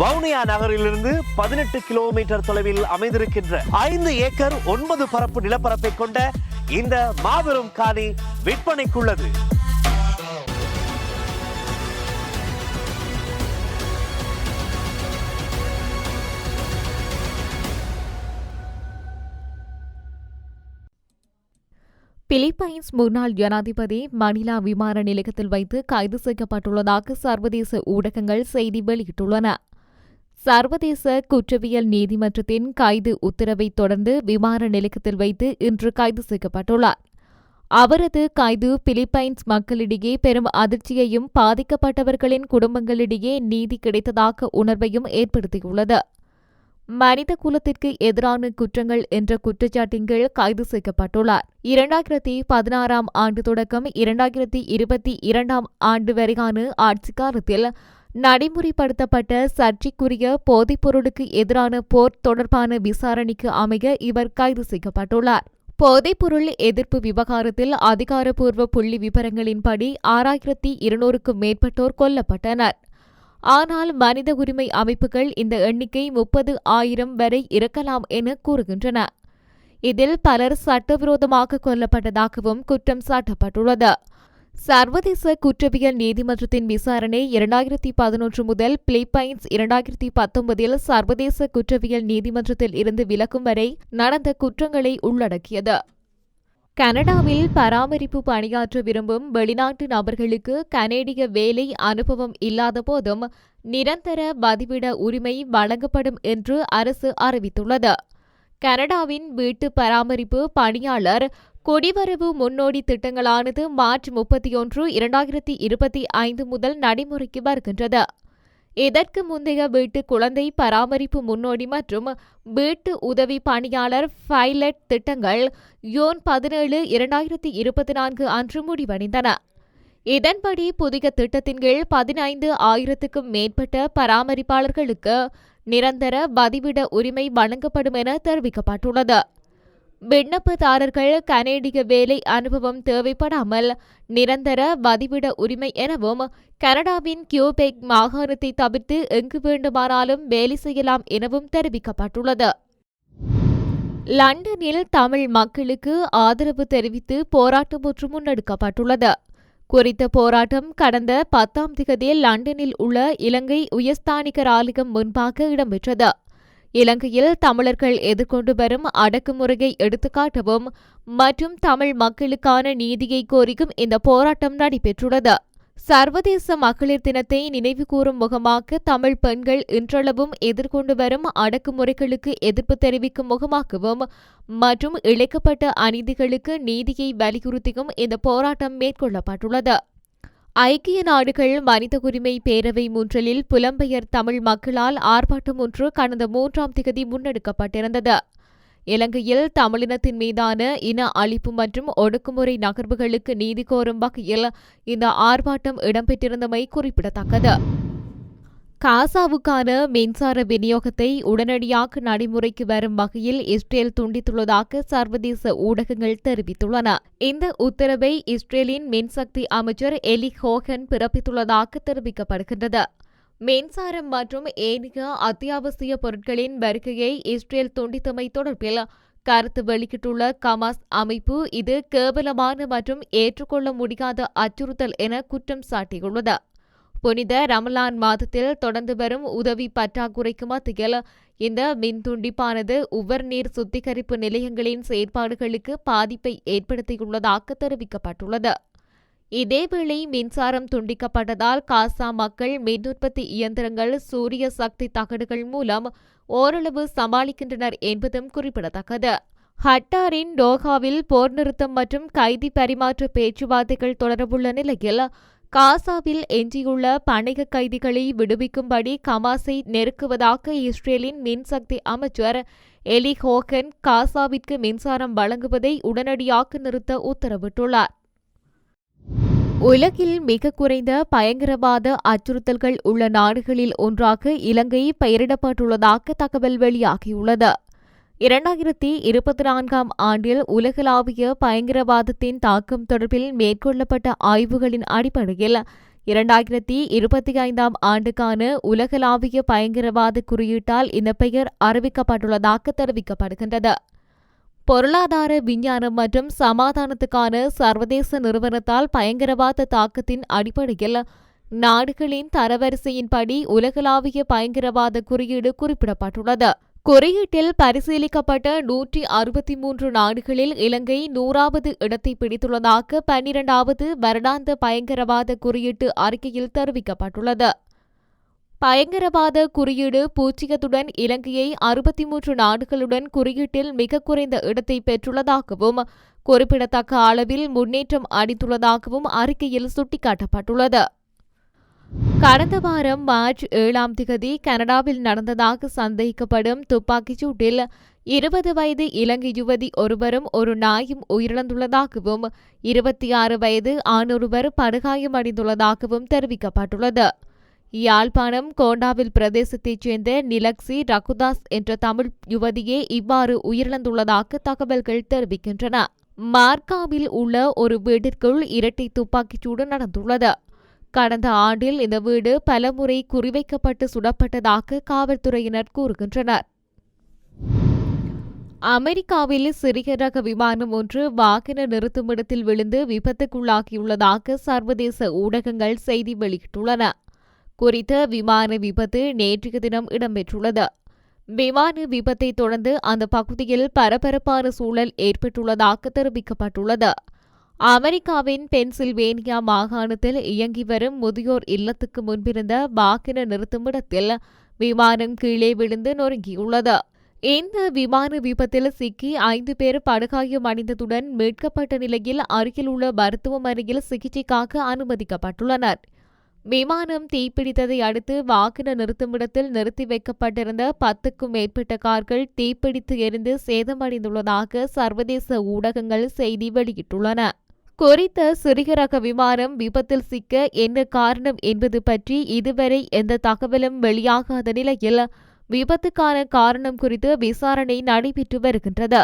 வவுனியா நகரிலிருந்து 18 கிலோமீட்டர் தொலைவில் அமைந்திருக்கின்ற 5 ஏக்கர் 9 பரப்பு நிலப்பரப்பை கொண்ட இந்த மாபெரும் காணி விற்பனைக்குள்ளது. பிலிப்பைன்ஸ் முன்னாள் ஜனாதிபதி மணிலா விமான நிலையத்தில் வைத்து கைது செய்யப்பட்டுள்ளதாக சர்வதேச ஊடகங்கள் செய்தி வெளியிட்டுள்ளன. சர்வதேச குற்றவியல் நீதிமன்றத்தின் கைது உத்தரவை தொடர்ந்து விமான நிலையத்தில் வைத்து இன்று கைது செய்யப்பட்டுள்ளார். அவரது கைது பிலிப்பைன்ஸ் மக்களிடையே பெரும் அதிர்ச்சியையும் பாதிக்கப்பட்டவர்களின் குடும்பங்களிடையே நீதி கிடைத்ததாக உணர்வையும் ஏற்படுத்தியுள்ளது. மனித குலத்திற்கு எதிரான குற்றங்கள் என்ற குற்றச்சாட்டின் கீழ் கைது செய்யப்பட்டுள்ளார். 2016 ஆண்டு தொடக்கம் 2022 ஆண்டு வரையான ஆட்சிக்காலத்தில் நடைமுறைப்படுத்தப்பட்ட சர்ச்சைக்குரிய போதைப்பொருளுக்கு எதிரான போர் தொடர்பான விசாரணைக்கு அமைய இவர் கைது செய்யப்பட்டுள்ளார். போதைப்பொருள் எதிர்ப்பு விவகாரத்தில் அதிகாரப்பூர்வ புள்ளி விவரங்களின்படி 6200க்கும் மேற்பட்டோர் கொல்லப்பட்டனர். ஆனால் மனித உரிமை அமைப்புகள் இந்த எண்ணிக்கை 30,000 வரை இருக்கலாம் என கூறுகின்றன. இதில் பலர் சட்டவிரோதமாக கொல்லப்பட்டதாகவும் குற்றம் சாட்டப்பட்டுள்ளது. சர்வதேச குற்றவியல் நீதிமன்றத்தின் விசாரணை 2011 முதல் பிலிப்பைன்ஸ் 2019 சர்வதேச குற்றவியல் நீதிமன்றத்தில் இருந்து விலக்கும் வரை நடந்த குற்றங்களை உள்ளடக்கியது. கனடாவில் பராமரிப்பு பணியாற்ற விரும்பும் வெளிநாட்டு நபர்களுக்கு கனேடிய வேலை அனுபவம் இல்லாத போதும் நிரந்தர வதிவிட உரிமை வழங்கப்படும் என்று அரசு அறிவித்துள்ளது. கனடாவின் வீட்டு பராமரிப்பு பணியாளர் குடிவரவு முன்னோடி திட்டங்களானது மார்ச் 31, 2025 முதல் நடைமுறைக்கு வருகின்றது. இதற்கு முந்தைய வீட்டு குழந்தை பராமரிப்பு முன்னோடி மற்றும் வீட்டு உதவி பணியாளர் பைலட் திட்டங்கள் ஜூன் 17, 2024 அன்று முடிவடைந்தன. இதன்படி புதிய திட்டத்தின் கீழ் 15,000க்கும் மேற்பட்ட பராமரிப்பாளர்களுக்கு நிரந்தர வதிவிட உரிமை வழங்கப்படும் என தெரிவிக்கப்பட்டுள்ளது. விண்ணப்பதாரர்கள் கனேடிய வேலை அனுபவம் தேவைப்படாமல் நிரந்தர வதிவிட உரிமை எனவும் கனடாவின் கியூபெக் மாகாணத்தை தவிர்த்து எங்கு வேண்டுமானாலும் வேலை செய்யலாம் எனவும் தெரிவிக்கப்பட்டுள்ளது. லண்டனில் தமிழ் மக்களுக்கு ஆதரவு தெரிவித்து போராட்டம் ஒன்று முன்னெடுக்கப்பட்டுள்ளது. குறித்த போராட்டம் கடந்த 10ஆம் தேதி லண்டனில் உள்ள இலங்கை உயர்ஸ்தானிகர் ஆலயம் முன்பாக இடம்பெற்றது. இலங்கையில் தமிழர்கள் எதிர்கொண்டு வரும் அடக்குமுறையை எடுத்துக்காட்டவும் மற்றும் தமிழ் மக்களுக்கான நீதியை கோரிக்கும் இந்த போராட்டம் நடைபெற்றுள்ளது. சர்வதேச மகளிர் தினத்தை நினைவுகூரும் முகமாக தமிழ் பெண்கள் இன்றளவும் எதிர்கொண்டு வரும் அடக்குமுறைகளுக்கு எதிர்ப்பு தெரிவிக்கும் முகமாகவும் மற்றும் இழைக்கப்பட்ட அநீதிகளுக்கு நீதியை வலியுறுத்தியும் இந்த போராட்டம் மேற்கொள்ளப்பட்டுள்ளது. ஐக்கிய நாடுகள் மனித உரிமை பேரவை முன்றலில் புலம்பெயர் தமிழ் மக்களால் ஆர்ப்பாட்டம் ஒன்று கடந்த 3ஆம் தேதி முன்னெடுக்கப்பட்டிருந்தது. இலங்கையில் தமிழினத்தின் மீதான இன அழிப்பு மற்றும் ஒடுக்குமுறை நகர்வுகளுக்கு நீதி கோரும் வகையில் இந்த ஆர்ப்பாட்டம் இடம்பெற்றிருந்தமை குறிப்பிடத்தக்கது. காசாவுக்கான மின்சார விநியோகத்தை உடனடியாக நடைமுறைக்கு வரும் வகையில் இஸ்ரேல் துண்டித்துள்ளதாக சர்வதேச ஊடகங்கள் தெரிவித்துள்ளன. இந்த உத்தரவை இஸ்ரேலின் மின்சக்தி அமைச்சர் எலி ஹோகன் பிறப்பித்துள்ளதாக தெரிவிக்கப்படுகின்றது. மின்சாரம் மற்றும் ஏனைய அத்தியாவசிய பொருட்களின் வருகையை இஸ்ரேல் துண்டித்தமை தொடர்பில் கருத்து வெளியிட்டுள்ள கமாஸ் அமைப்பு இது கேவலமான மற்றும் ஏற்றுக்கொள்ள முடியாத அச்சுறுத்தல் என குற்றம் சாட்டியுள்ளது. புனித ரமலான் மாதத்தில் தொடர்ந்து வரும் உதவி பற்றாக்குறைக்கு மத்தியில் இந்த மின் துண்டிப்பானது உவர்நீர் சுத்திகரிப்பு நிலையங்களின் செயற்பாடுகளுக்கு பாதிப்பை ஏற்படுத்தியுள்ளதாக தெரிவிக்கப்பட்டுள்ளது. இதேவேளை மின்சாரம் துண்டிக்கப்பட்டதால் காசா மக்கள் மின் உற்பத்தி இயந்திரங்கள் சூரிய சக்தி தகடுகள் மூலம் ஓரளவு சமாளிக்கின்றனர் என்பதும் குறிப்பிடத்தக்கது. ஹட்டாரின் டோஹாவில் போர் நிறுத்தம் மற்றும் கைதி பரிமாற்ற பேச்சுவார்த்தைகள் தொடரவுள்ள நிலையில் காசாவில் எஞ்சியுள்ள பணிக கைதிகளை விடுவிக்கும்படி கமாஸை நெருக்குவதாக இஸ்ரேலின் மின்சக்தி அமைச்சர் எலி ஹோகன் காசாவிற்கு மின்சாரம் வழங்குவதை உடனடியாக நிறுத்த உத்தரவிட்டுள்ளார். உலகில் மிக குறைந்த பயங்கரவாத அச்சுறுத்தல்கள் உள்ள நாடுகளில் ஒன்றாக இலங்கை பெயரிடப்பட்டுள்ளதாக தகவல் வெளியாகியுள்ளது. 2024 ஆண்டில் உலகளாவிய பயங்கரவாதத்தின் தாக்கம் தொடர்பில் மேற்கொள்ளப்பட்ட ஆய்வுகளின் அடிப்படையில் 2025ஆம் ஆண்டுக்கான உலகளாவிய பயங்கரவாத குறியீட்டால் இந்த பெயர் அறிவிக்கப்பட்டுள்ளதாக தெரிவிக்கப்படுகின்றது. பொருளாதார விஞ்ஞானம் மற்றும் சமாதானத்துக்கான சர்வதேச நிறுவனத்தால் பயங்கரவாத தாக்கத்தின் அடிப்படையில் நாடுகளின் தரவரிசையின்படி உலகளாவிய பயங்கரவாத குறியீடு குறிப்பிடப்பட்டுள்ளது. குறியீட்டில் பரிசீலிக்கப்பட்ட 163 நாடுகளில் இலங்கை 100வது இடத்தை பிடித்துள்ளதாக 12வது வருடாந்த பயங்கரவாத குறியீட்டு அறிக்கையில் தெரிவிக்கப்பட்டுள்ளது. பயங்கரவாத குறியீடு பூச்சியத்துடன் இலங்கையை 63 நாடுகளுடன் குறியீட்டில் மிக குறைந்த இடத்தை பெற்றுள்ளதாகவும் குறிப்பிடத்தக்க அளவில் முன்னேற்றம் அடைந்துள்ளதாகவும் அறிக்கையில் சுட்டிக்காட்டப்பட்டுள்ளது. கடந்த வாரம் மார்ச் 7ஆம் தேதி கனடாவில் நடந்ததாக சந்தேகிக்கப்படும் துப்பாக்கிச் சூட்டில் 20 வயது இலங்கை யுவதி ஒருவரும் ஒரு நாயும் உயிரிழந்துள்ளதாகவும் 26 வயது ஆணொருவர் படுகாயமடைந்துள்ளதாகவும் தெரிவிக்கப்பட்டுள்ளது. யாழ்ப்பாணம் கோண்டாவில் பிரதேசத்தைச் சேர்ந்த நிலக்ஸி ரகுதாஸ் என்ற தமிழ் யுவதியே இவ்வாறு உயிரிழந்துள்ளதாக தகவல்கள் தெரிவிக்கின்றன. மார்காவில் உள்ள ஒரு வீட்டிற்குள் இரட்டை துப்பாக்கிச்சூடு நடந்துள்ளது. கடந்த ஆண்டில் இந்த வீடு பலமுறை குறிவைக்கப்பட்டு சுடப்பட்டதாக காவல்துறையினர் கூறுகின்றனர். அமெரிக்காவில் சிறிய ரக விமானம் ஒன்று வாகன நிறுத்துமிடத்தில் விழுந்து விபத்துக்குள்ளாகியுள்ளதாக சர்வதேச ஊடகங்கள் செய்தி வெளியிட்டுள்ளன. குறித்த விமான விபத்து நேற்றைய தினம் இடம்பெற்றுள்ளது. விமான விபத்தை தொடர்ந்து அந்த பகுதியில் பரபரப்பான சூழல் ஏற்பட்டுள்ளதாக தெரிவிக்கப்பட்டுள்ளது. அமெரிக்காவின் பென்சில்வேனியா மாகாணத்தில் இயங்கி வரும் முதியோர் இல்லத்துக்கு முன்பிருந்த வாகன நிறுத்துமிடத்தில் விமானம் கீழே விழுந்து நொறுங்கியுள்ளது. இந்த விமான விபத்தில் சிக்கி 5 பேர் படுகாயமடைந்ததுடன் மீட்கப்பட்ட நிலையில் அருகில் உள்ள மருத்துவமனையில் சிகிச்சைக்காக அனுமதிக்கப்பட்டுள்ளனர். விமானம் தீப்பிடித்ததை அடுத்து வாகன நிறுத்துமிடத்தில் நிறுத்தி வைக்கப்பட்டிருந்த 10க்கும் மேற்பட்ட கார்கள் தீப்பிடித்து எரிந்து சேதமடைந்துள்ளதாக சர்வதேச ஊடகங்கள் செய்தி வெளியிட்டுள்ளன. குறித்த சிறிய ரக விமானம் விபத்தில் சிக்க என்ன காரணம் என்பது பற்றி இதுவரை எந்த தகவலும் வெளியாகாத நிலையில் விபத்துக்கான காரணம் குறித்து விசாரணை நடைபெற்று வருகின்றது.